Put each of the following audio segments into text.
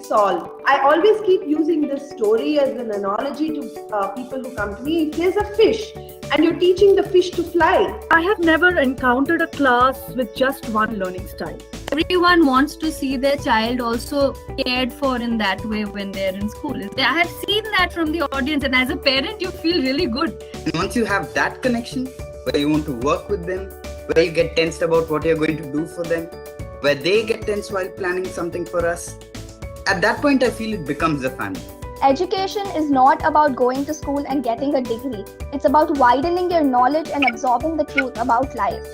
fits all. I always keep using this story as an analogy to people who come to me. If there's a fish and you're teaching the fish to fly. I have never encountered a class with just one learning style. Everyone wants to see their child also cared for in that way when they're in school. I have seen that from the audience, and as a parent, you feel really good. And once you have that connection, where you want to work with them, where you get tensed about what you're going to do for them, where they get tense while planning something for us, at that point, I feel it becomes a family. Education is not about going to school and getting a degree. It's about widening your knowledge and absorbing the truth about life.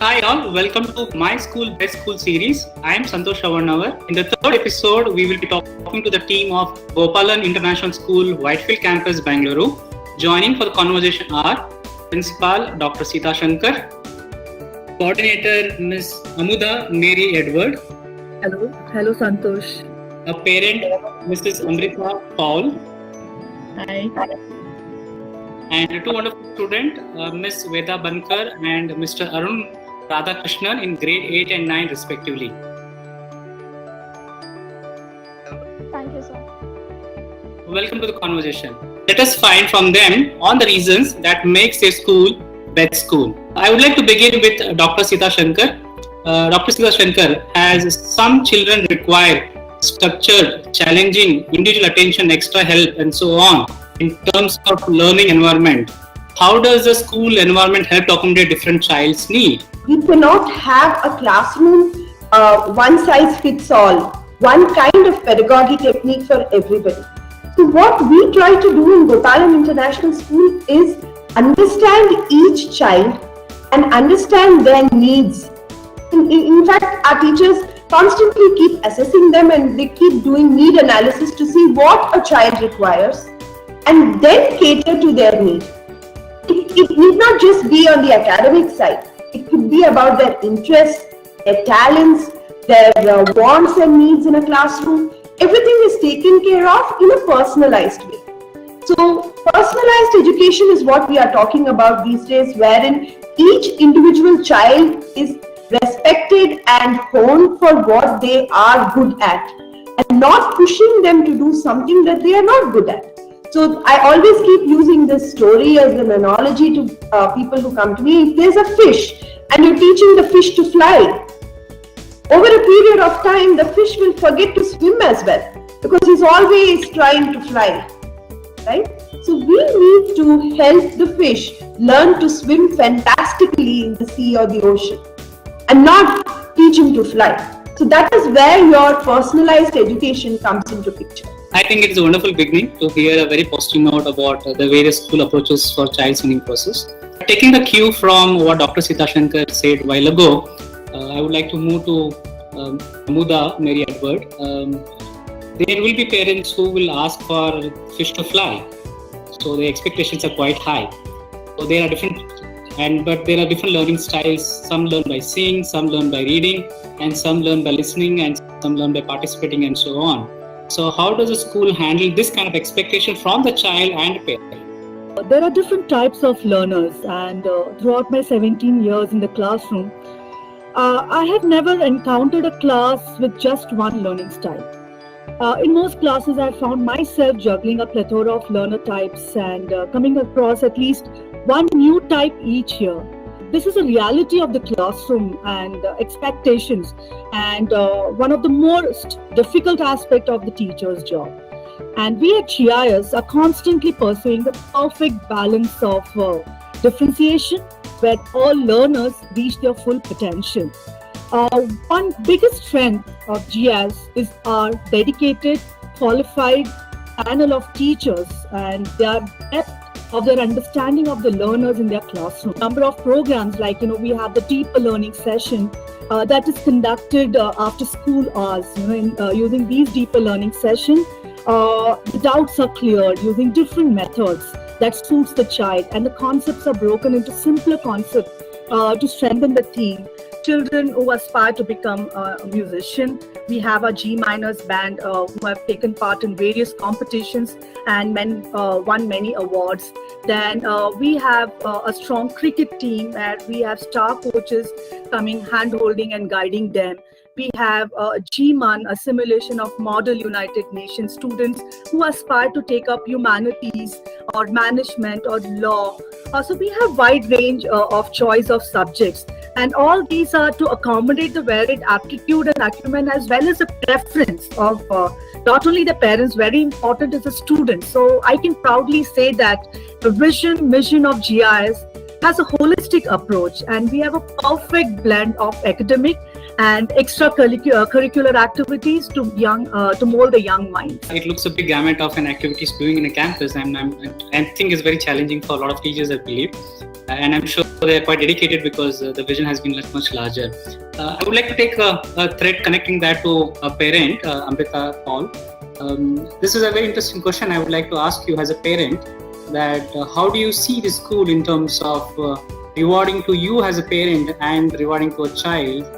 Hi all, welcome to My School Best School series. I am Santosh Avarnavar. In the third episode, we will be talking to the team of Gopalan International School, WhiteField Campus, Bengaluru. Joining for the conversation are Principal Dr.Sita Shankar, Coordinator Ms. Amuda Mary Edward. Hello Santosh. A parent, Mrs. Amrita Paul. Hi. And two wonderful students, Ms. Veda Bankar and Mr. Arun Radhakrishnan in grade 8 and 9 respectively. Thank you, sir. Welcome to the conversation. Let us find from them on the reasons that makes their school best school. I would like to begin with Dr. Sita Shankar. Dr. Sita Shankar, as some children require structured, challenging, individual attention, extra help and so on in terms of learning environment, how does the school environment help to accommodate different child's need? We cannot have a classroom one size fits all, one kind of pedagogy technique for everybody. So what we try to do in Gopalan International School is understand each child and understand their needs. In fact, our teachers constantly keep assessing them and they keep doing need analysis to see what a child requires and then cater to their need. It need not just be on the academic side. It could be about their interests, their talents, their wants and needs in a classroom. Everything is taken care of in a personalized way. So personalized education is what we are talking about these days, wherein each individual child is respected and honed for what they are good at and not pushing them to do something that they are not good at. So I always keep using this story as an analogy to people who come to me. If there's a fish and you're teaching the fish to fly, over a period of time, the fish will forget to swim as well because he's always trying to fly, right? So we need to help the fish learn to swim fantastically in the sea or the ocean and not teach him to fly. So that is where your personalized education comes into picture. I think it is a wonderful beginning to hear a very positive note about the various school approaches for child's learning process. Taking the cue from what Dr. Sita Shankar said a while ago, I would like to move to Amuda Mary Edward. There will be parents who will ask for fish to fly. So the expectations are quite high. So there are different learning styles. Some learn by seeing, some learn by reading, and some learn by listening, and some learn by participating, and so on. So how does a school handle this kind of expectation from the child and parent? There are different types of learners, and throughout my 17 years in the classroom, I have never encountered a class with just one learning style. In most classes, I found myself juggling a plethora of learner types and coming across at least one new type each year. This is a reality of the classroom and expectations, and one of the most difficult aspects of the teacher's job. And we at GIS are constantly pursuing the perfect balance of differentiation where all learners reach their full potential. One biggest strength of GIS is our dedicated, qualified panel of teachers and their depth of their understanding of the learners in their classroom. Number of programs like, we have the deeper learning session that is conducted after school hours. Using these deeper learning sessions, the doubts are cleared using different methods that suits the child, and the concepts are broken into simpler concepts to strengthen the team. Children who aspire to become a musician, we have a G minors band who have taken part in various competitions and won many awards. Then we have a strong cricket team where we have star coaches coming, hand-holding and guiding them. We have GMAN, a simulation of model United Nations students who aspire to take up humanities or management or law. So we have wide range of choice of subjects. And all these are to accommodate the varied aptitude and acumen as well as the preference of not only the parents, very important is the students. So I can proudly say that the mission of GIS has a holistic approach, and we have a perfect blend of academic and extracurricular activities to mold the young minds. It looks a big gamut of an activities doing in a campus, and I think it's very challenging for a lot of teachers, I believe. And I'm sure they're quite dedicated because the vision has been much larger. I would like to take a thread connecting that to a parent, Amrita Paul. This is a very interesting question I would like to ask you as a parent, that how do you see the school in terms of rewarding to you as a parent and rewarding to a child?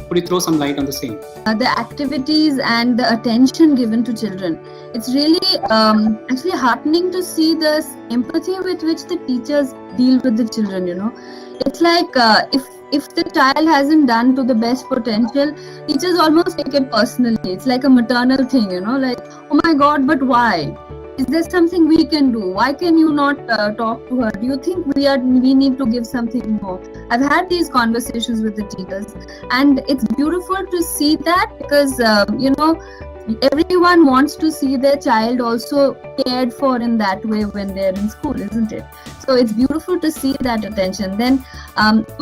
Could you throw some light on the same? The activities and the attention given to children. It's really actually heartening to see the empathy with which the teachers deal with the children, you know. It's like if the child hasn't done to the best potential, teachers almost take it personally. It's like a maternal thing, you know, like, oh my God, but why? Is there something we can do? Why can you not talk to her? Do you think we need to give something more? I've had these conversations with the teachers, and it's beautiful to see that because you know, everyone wants to see their child also cared for in that way when they're in school, isn't it? So it's beautiful to see that attention. Then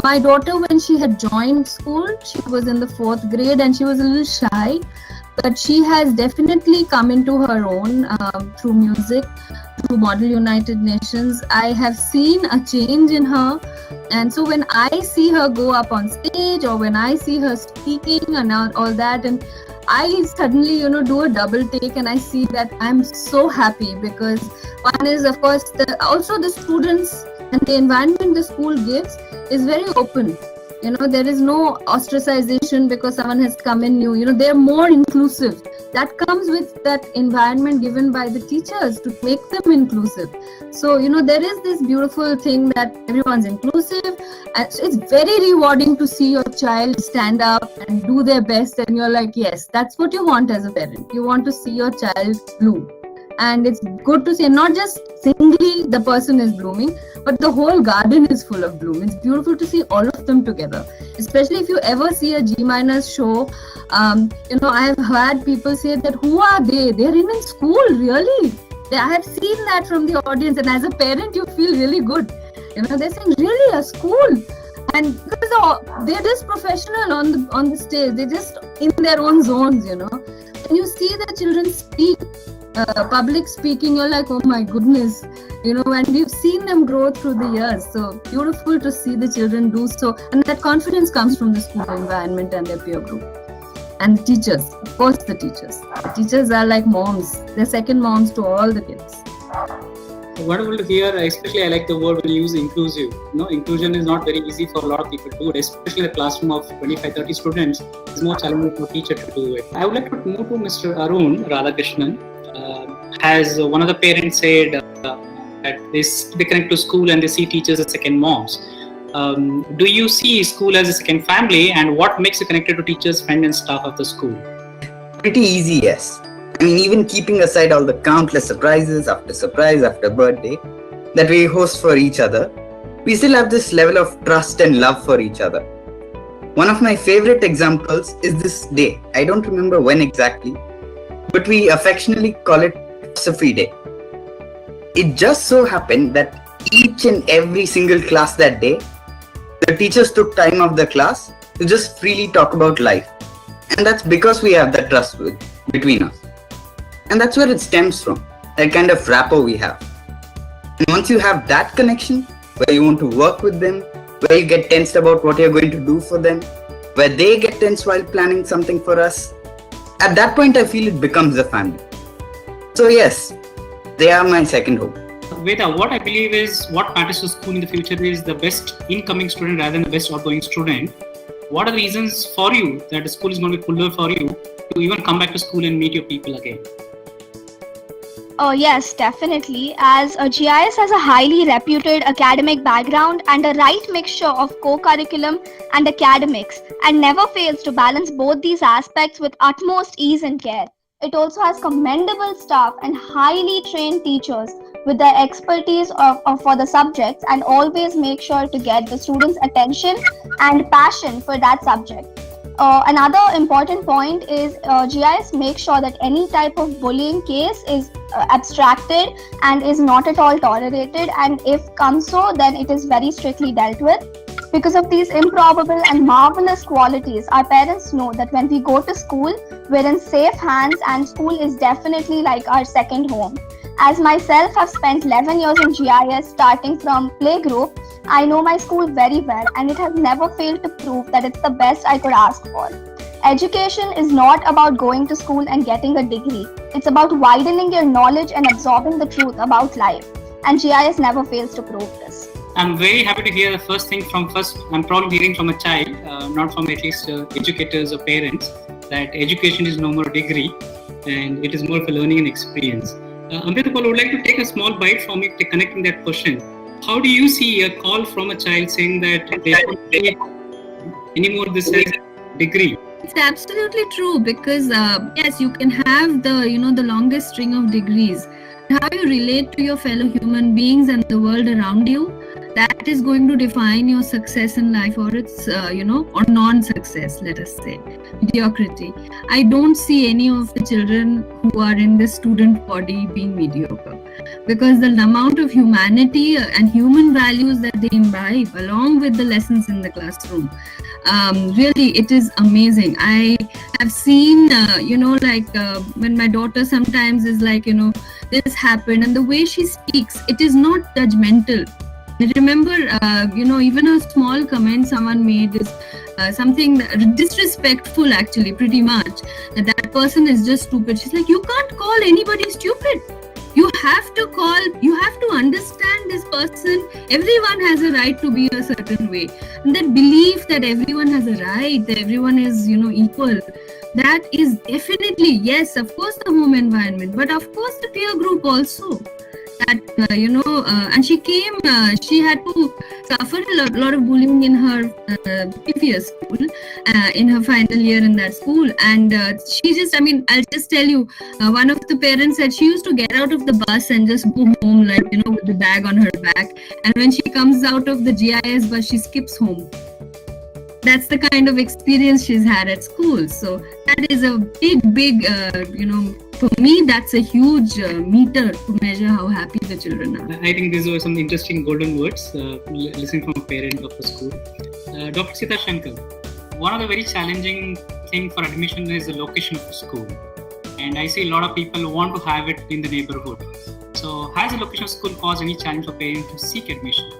my daughter, when she had joined school, she was in the 4th grade and she was a little shy. But she has definitely come into her own through music, through Model United Nations. I have seen a change in her. And so when I see her go up on stage or when I see her speaking and all that, and I suddenly, you know, do a double take and I see that I'm so happy because one is, of course, also the students and the environment the school gives is very open. You know, there is no ostracization because someone has come in new. You know, they're more inclusive. That comes with that environment given by the teachers to make them inclusive. So, you know, there is this beautiful thing that everyone's inclusive. And it's very rewarding to see your child stand up and do their best. And you're like, yes, that's what you want as a parent. You want to see your child bloom. And it's good to see not just singly the person is blooming, but the whole garden is full of bloom. It's beautiful to see all of them together. Especially if you ever see a G- show, you know, I have heard people say that, who are they? They're in school, really? I have seen that from the audience, and as a parent, you feel really good. You know, they're saying, really, a school? And because they're just professional on the stage, they're just in their own zones, you know. And you see the children speak. Public speaking, you're like, oh my goodness, you know, and we've seen them grow through the years. So beautiful to see the children do so, and that confidence comes from the school environment and their peer group. And the teachers, of course, the teachers are like moms. They're second moms to all the kids. Wonderful to hear. Especially, I like the word when you use inclusive. You know, inclusion is not very easy for a lot of people to do it, especially in a classroom of 25-30 students. It's more challenging for a teacher to do it. I would like to move to Mr. Arun Radhakrishnan. As one of the parents said that they connect to school and they see teachers as second moms. Do you see school as a second family, and what makes you connected to teachers, friends and staff of the school? Pretty easy, yes. I mean, even keeping aside all the countless surprises after birthday that we host for each other, we still have this level of trust and love for each other. One of my favorite examples is this day. I don't remember when exactly, but we affectionately call it Philosophy Day. It just so happened that each and every single class that day, the teachers took time of the class to just freely talk about life. And that's because we have that trust between us. And that's where it stems from, that kind of rapport we have. And once you have that connection, where you want to work with them, where you get tensed about what you're going to do for them, where they get tense while planning something for us, at that point I feel it becomes a family. So yes, they are my second home. Veda, what I believe is what matters to school in the future is the best incoming student rather than the best outgoing student. What are the reasons for you that the school is going to be cooler for you to even come back to school and meet your people again? Yes, definitely. As GIS has a highly reputed academic background and a right mixture of co-curriculum and academics, and never fails to balance both these aspects with utmost ease and care. It also has commendable staff and highly trained teachers with their expertise for the subjects, and always make sure to get the students' attention and passion for that subject. Another important point is GIS makes sure that any type of bullying case is abstracted and is not at all tolerated, and if comes so, then it is very strictly dealt with. Because of these improbable and marvelous qualities, our parents know that when we go to school, we're in safe hands, and school is definitely like our second home. As myself have spent 11 years in GIS starting from playgroup, I know my school very well, and it has never failed to prove that it's the best I could ask for. Education is not about going to school and getting a degree. It's about widening your knowledge and absorbing the truth about life. And GIS never fails to prove this. I'm very happy to hear the I'm probably hearing from a child, not from at least educators or parents, that education is no more a degree and it is more of a learning and experience. Amrita, I would like to take a small bite from it, connecting that question. How do you see a call from a child saying that they don't need anymore this as a degree? It's absolutely true, because yes, you can have the longest string of degrees. How you relate to your fellow human beings and the world around you, that is going to define your success in life, or its or non-success, let us say, mediocrity. I don't see any of the children who are in the student body being mediocre, because the amount of humanity and human values that they imbibe along with the lessons in the classroom, really it is amazing. I have seen when my daughter sometimes is like, this happened, and the way she speaks, it is not judgmental. I remember, even a small comment someone made is something disrespectful, actually, pretty much. That person is just stupid. She's like, you can't call anybody stupid. You have to understand this person. Everyone has a right to be a certain way. And that belief that everyone has a right, that everyone is, equal, that is definitely, yes, of course, the home environment, but of course the peer group also. That and she had to suffer a lot of bullying in her previous school, in her final year in that school, and I'll just tell you, one of the parents said she used to get out of the bus and just go home with the bag on her back, and when she comes out of the GIS bus, she skips home. That's the kind of experience she's had at school. So that is a big for me, that's a huge meter to measure how happy the children are. I think these were some interesting golden words, listening from a parent of a school. Dr.Sita, Shankar, one of the very challenging things for admission is the location of the school. And I see a lot of people want to have it in the neighborhood. So has the location of school caused any challenge for parents to seek admission?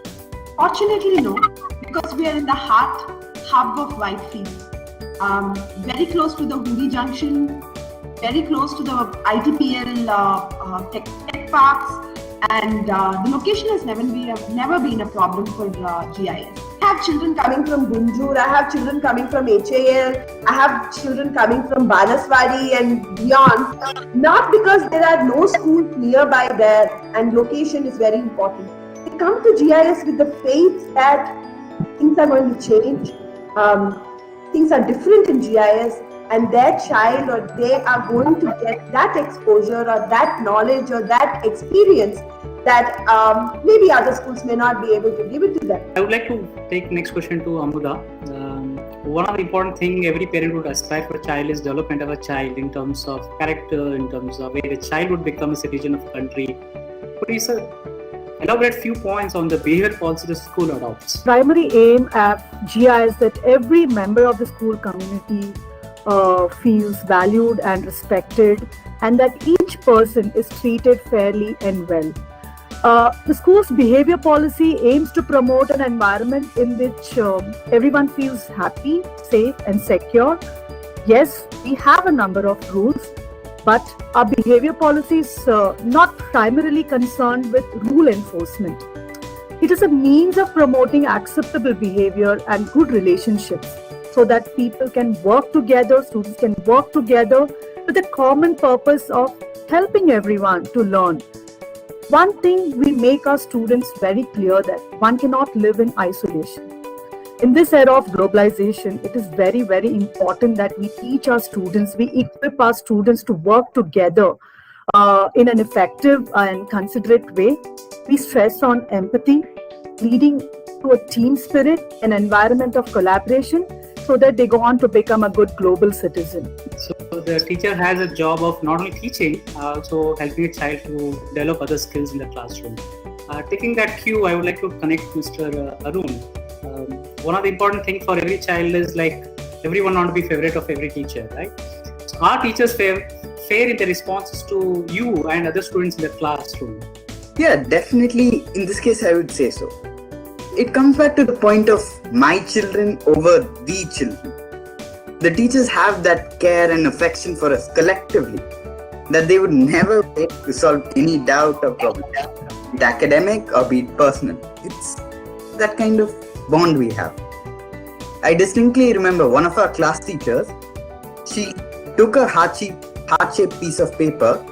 Fortunately, no, because we are in the hub of WhiteField. Very close to the Hoori Junction, very close to the ITPL tech parks, and the location has never been a problem for GIS. I have children coming from Gunjur, I have children coming from HAL, I have children coming from Banaswadi and beyond. Not because there are no schools nearby there, and location is very important. They come to GIS with the faith that things are going to change. Things are different in GIS, and their child or they are going to get that exposure or that knowledge or that experience that maybe other schools may not be able to give it to them. I would like to take next question to Amuda. One of the important things every parent would aspire for a child is development of a child in terms of character, in terms of where a child would become a citizen of the country. Could you elaborate few points on the behavior policy the school adopts? Primary aim at GIS is that every member of the school community feels valued and respected, and that each person is treated fairly and well. The school's behavior policy aims to promote an environment in which everyone feels happy, safe and secure. Yes, we have a number of rules, but our behavior policy is not primarily concerned with rule enforcement. It is a means of promoting acceptable behavior and good relationships, so that people can work together, students can work together with the common purpose of helping everyone to learn. One thing, we make our students very clear that one cannot live in isolation. In this era of globalization, it is very, very important that we teach our students, we equip our students to work together in an effective and considerate way. We stress on empathy, leading to a team spirit, an environment of collaboration, so that they go on to become a good global citizen. So the teacher has a job of not only teaching, also helping a child to develop other skills in the classroom. Taking that cue, I would like to connect Mr. Arun. One of the important things for every child is like everyone want to be favorite of every teacher, right? So our teachers fair in the responses to you and other students in the classroom. Yeah, definitely. In this case, I would say so. It comes back to the point of my children over the children. The teachers have that care and affection for us collectively that they would never wait to solve any doubt or problem, be it academic or be it personal. It's that kind of bond we have. I distinctly remember one of our class teachers, she took a heart-shaped piece of paper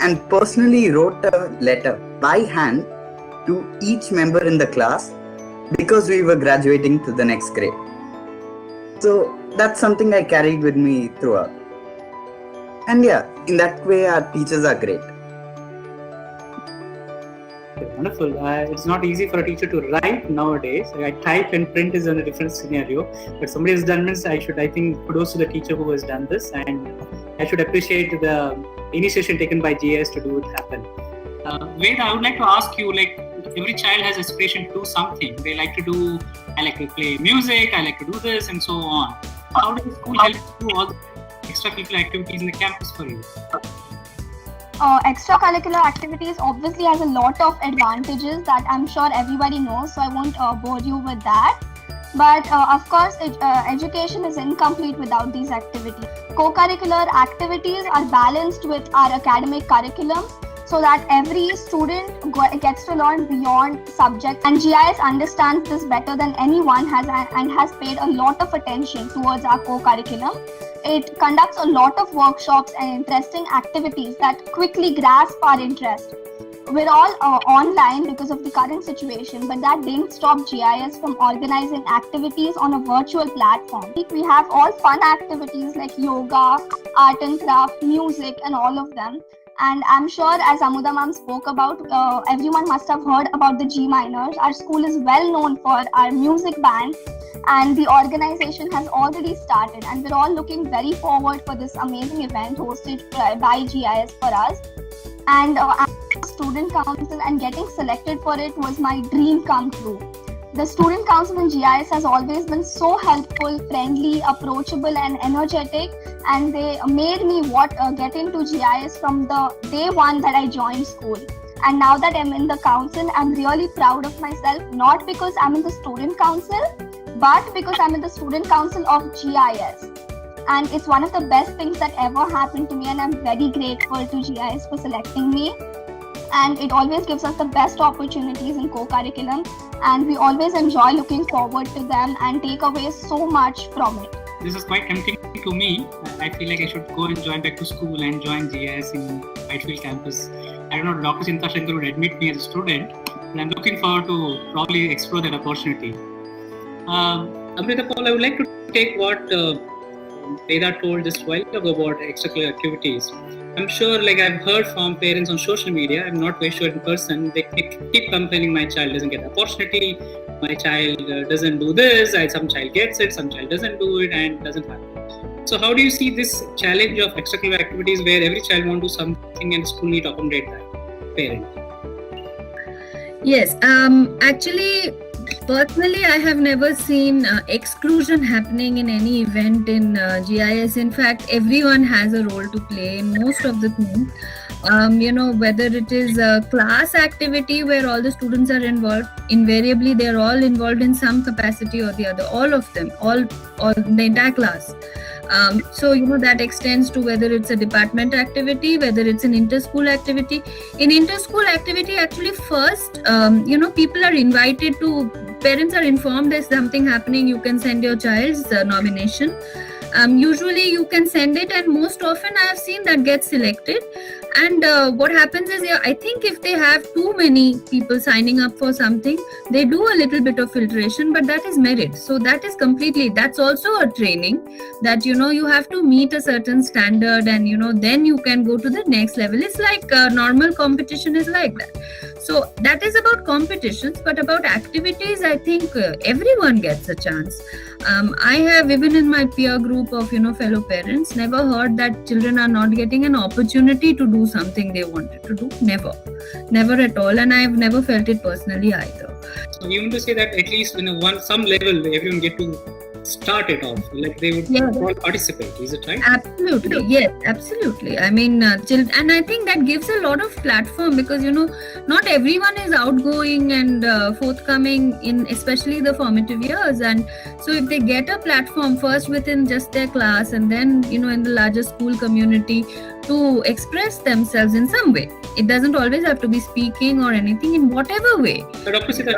and personally wrote a letter by hand to each member in the class because we were graduating to the next grade. So that's something I carried with me throughout. And yeah, in that way our teachers are great. Wonderful. It's not easy for a teacher to write nowadays. Type and print is in a different scenario. But somebody has done this. I think kudos to the teacher who has done this, and I should appreciate the initiation taken by GIS to do it happen. Ved, I would like to ask you, like every child has aspiration to do something. They like to do, I like to play music, I like to do this, and so on. How does the school help you do all the extracurricular activities in the campus for you? Extracurricular activities obviously has a lot of advantages that I'm sure everybody knows, so I won't bore you with that. But of course, education is incomplete without these activities. Co-curricular activities are balanced with our academic curriculum so that every student gets to learn beyond subject. And GIS understands this better than anyone has paid a lot of attention towards our co-curriculum. It conducts a lot of workshops and interesting activities that quickly grasp our interest. We're all online because of the current situation, but that didn't stop GIS from organizing activities on a virtual platform. We have all fun activities like yoga, art and craft, music, and all of them. And I'm sure, as Amuda ma'am spoke about, everyone must have heard about the G minors. Our school is well known for our music band, and the organization has already started, and we're all looking very forward for this amazing event hosted by GIS for us. And student council, and getting selected for it was my dream come true. The student council in GIS has always been so helpful, friendly, approachable, and energetic, and they made me get into GIS from the day one that I joined school. And now that I'm in the council, I'm really proud of myself, not because I'm in the student council, but because I'm in the student council of GIS. And it's one of the best things that ever happened to me, and I'm very grateful to GIS for selecting me. And it always gives us the best opportunities in co-curriculum, and we always enjoy looking forward to them and take away so much from it. This is quite tempting to me. I feel like I should go and join back to school and join GIS in WhiteField campus. I don't know, Dr. Shankar would admit me as a student, and I'm looking forward to probably explore that opportunity. Amrita Paul, I would like to take what Veda told just a while ago about extracurricular activities. I'm sure, like I've heard from parents on social media, I'm not very sure in person, they keep complaining my child doesn't get an opportunity, my child doesn't do this, some child gets it, some child doesn't do it, and doesn't happen. So how do you see this challenge of extracurricular activities where every child wants to do something and school need to accommodate that parent? Yes, actually, personally, I have never seen exclusion happening in any event in GIS. In fact, everyone has a role to play in most of the things. Whether it is a class activity where all the students are involved, invariably they're all involved in some capacity or the other, all of them, all the entire class. So that extends to whether it's a department activity, whether it's an inter-school activity. In inter-school activity, actually first, people are invited to, parents are informed there's something happening, you can send your child's nomination. Usually you can send it, and most often I have seen that gets selected. And what happens is, I think if they have too many people signing up for something, they do a little bit of filtration, but that is merit. So that's also a training that, you have to meet a certain standard, and, then you can go to the next level. It's like normal competition is like that. So that is about competitions, but about activities, I think everyone gets a chance. I have, even in my peer group of, fellow parents, never heard that children are not getting an opportunity to do something they wanted to do. Never at all. And I've never felt it personally either. So you want to say that at least some level everyone get to start it off, like they would all participate, is it right? Absolutely, yes, absolutely. I mean, and I think that gives a lot of platform, because not everyone is outgoing and forthcoming in especially the formative years. And so if they get a platform first within just their class, and then in the larger school community, to express themselves in some way. It doesn't always have to be speaking or anything, in whatever way. Dr. Sita,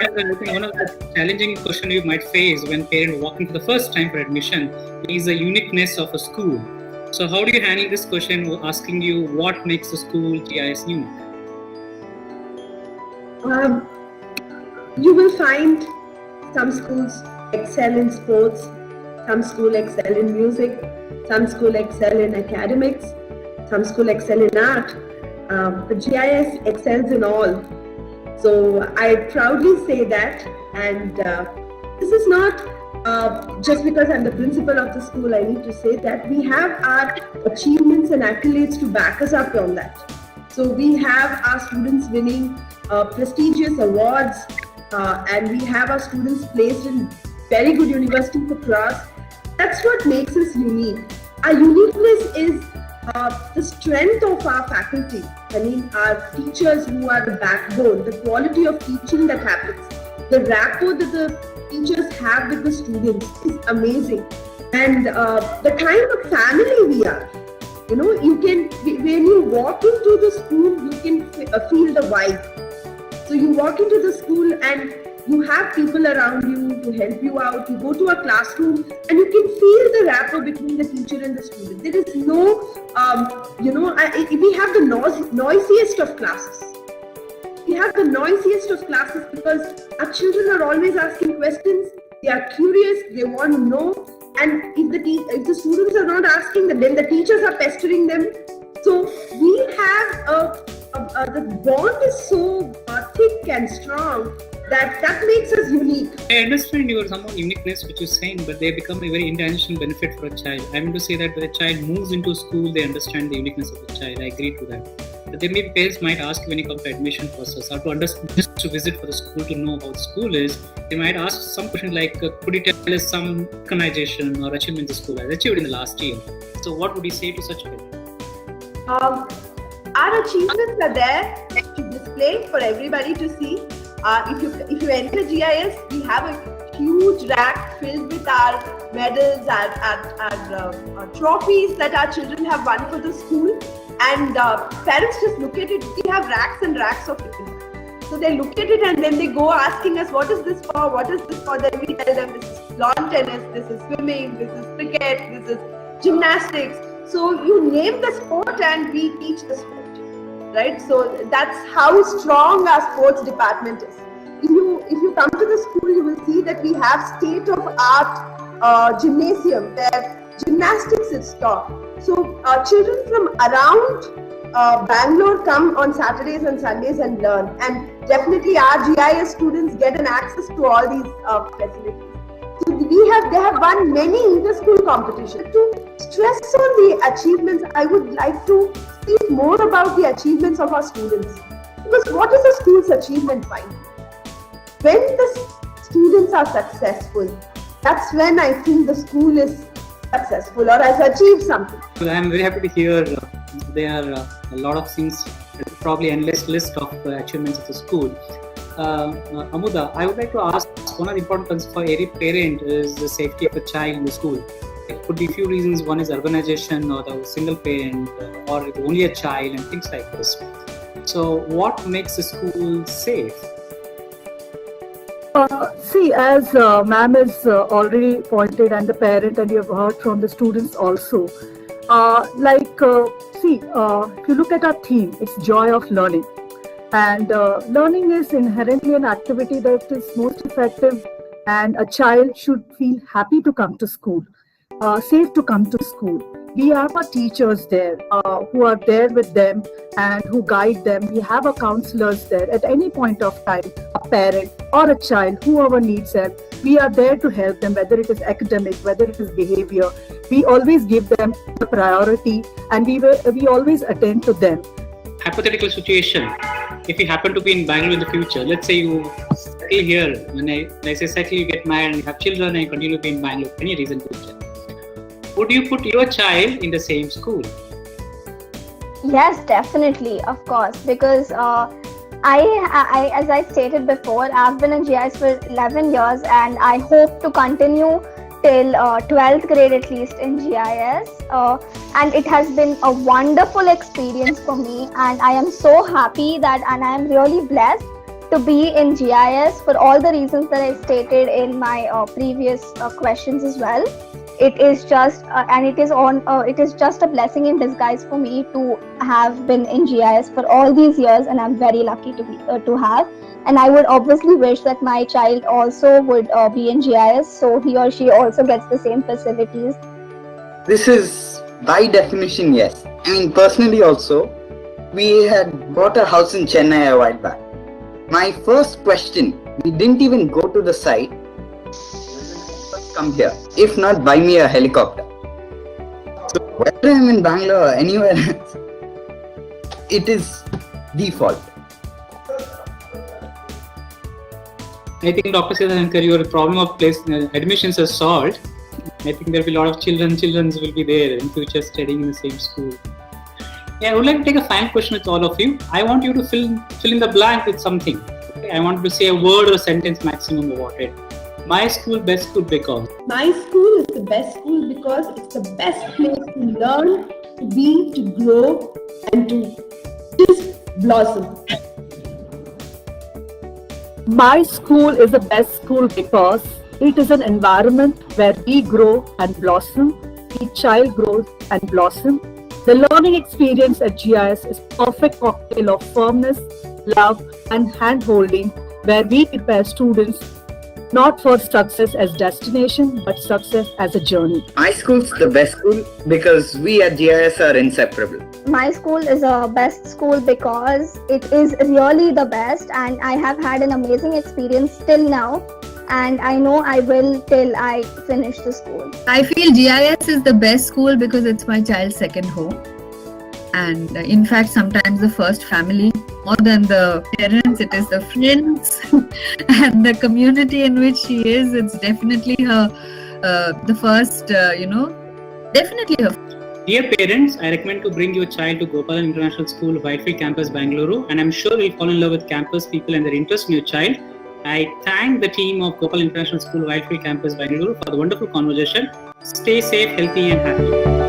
one of the challenging questions you might face when parents walk in for the first time for admission is the uniqueness of a school. So how do you handle this question, asking you what makes the school GIS unique? You will find some schools excel in sports, some schools excel in music, some schools excel in academics, some schools excel in art. The GIS excels in all. So I proudly say that, and this is not just because I'm the principal of the school. I need to say that we have our achievements and accolades to back us up on that. So we have our students winning prestigious awards, and we have our students placed in very good universities across. That's what makes us unique. Our uniqueness is the strength of our faculty. I mean, our teachers who are the backbone, the quality of teaching that happens, the rapport that the teachers have with the students is amazing. And the kind of family we are, you can, when you walk into the school, you can feel the vibe. So you walk into the school and you have people around you to help you out. You go to a classroom and you can feel the rapport between the teacher and the student. There is no, we have the noisiest of classes. We have the noisiest of classes because our children are always asking questions. They are curious. They want to know. And if the students are not asking them, then the teachers are pestering them. So we have the bond is so thick and strong that makes us unique. I understand your somewhat uniqueness which you're saying, but they become a very intentional benefit for a child. I mean to say that when a child moves into school, they understand the uniqueness of the child. I agree to that. But then maybe parents might ask when you come to admission process or to understand, just to visit for the school to know how the school is. They might ask some question like, could you tell us some recognition or achievement the school has achieved in the last year? So what would you say to such people? Our achievements are there to display for everybody to see. If you enter GIS, we have a huge rack filled with our medals, our trophies that our children have won for the school. And parents just look at it. We have racks and racks of it. So they look at it and then they go asking us, what is this for? What is this for? Then we tell them, this is lawn tennis, this is swimming, this is cricket, this is gymnastics. So you name the sport and we teach the sport. Right, so that's how strong our sports department is. If you come to the school, you will see that we have state-of-art gymnasium where gymnastics is taught. So children from around Bangalore come on Saturdays and Sundays and learn. And definitely our GIS students get an access to all these facilities. So they have won many inter-school competitions. To stress on the achievements, I would like to speak more about the achievements of our students. Because what is a school's achievement finally? When the students are successful, that's when I think the school is successful or has achieved something. Well, I'm very happy to hear there are a lot of things, probably endless list of achievements of the school. Amuda, I would like to ask, one of the important concerns for every parent is the safety of a child in the school. It could be a few reasons. One is urbanization or the single parent or only a child and things like this. So what makes the school safe? See, as ma'am has already pointed, and the parent, and you have heard from the students also. If you look at our theme, it's joy of learning. And learning is inherently an activity that is most effective, and a child should feel happy to come to school, safe to come to school. We have our teachers there who are there with them and who guide them. We have our counselors there at any point of time, a parent or a child, whoever needs help. We are there to help them, whether it is academic, whether it is behavior. We always give them the priority, and we always attend to them. Hypothetical situation, if you happen to be in Bangalore in the future, let's say you settle here, when I say settle, you get married and you have children and you continue to be in Bangalore for any reason to future. Would you put your child in the same school? Yes, definitely, of course, because I, as I stated before, I've been in GIS for 11 years and I hope to continue till 12th grade at least in GIS, and it has been a wonderful experience for me, and I am so happy that, and I am really blessed to be in GIS for all the reasons that I stated in my previous questions as well. It is just it is just a blessing in disguise for me to have been in GIS for all these years, and I'm very lucky to have. And I would obviously wish that my child also would be in GIS, so he or she also gets the same facilities. This is by definition, yes. I mean, personally also, we had bought a house in Chennai a while back. My first question, we didn't even go to the site. Come here, if not, buy me a helicopter. So whether I'm in Bangalore or anywhere else, it is default. I think Dr. Sita, your problem of admissions is solved. I think there will be a lot of children will be there in future studying in the same school. Yeah, I would like to take a final question with all of you. I want you to fill in the blank with something. Okay? I want you to say a word or a sentence maximum about it. My school, best school because. My school is the best school because it's the best place to learn, to be, to grow, and to just blossom. My school is the best school because it is an environment where we grow and blossom, each child grows and blossom. The learning experience at GIS is a perfect cocktail of firmness, love, and hand-holding, where we prepare students not for success as destination, but success as a journey. My school's the best school because we at GIS are inseparable. My school is a best school because it is really the best, and I have had an amazing experience till now, and I know I will till I finish the school. I feel GIS is the best school because it's my child's second home. And in fact, sometimes the first family, more than the parents, it is the friends and the community in which she is. It's definitely her, the first, definitely her. Dear parents, I recommend to bring your child to Gopalan International School, WhiteField campus, Bengaluru, and I'm sure you'll fall in love with campus people and their interest in your child. I thank the team of Gopalan International School, WhiteField campus, Bengaluru for the wonderful conversation. Stay safe, healthy, and happy.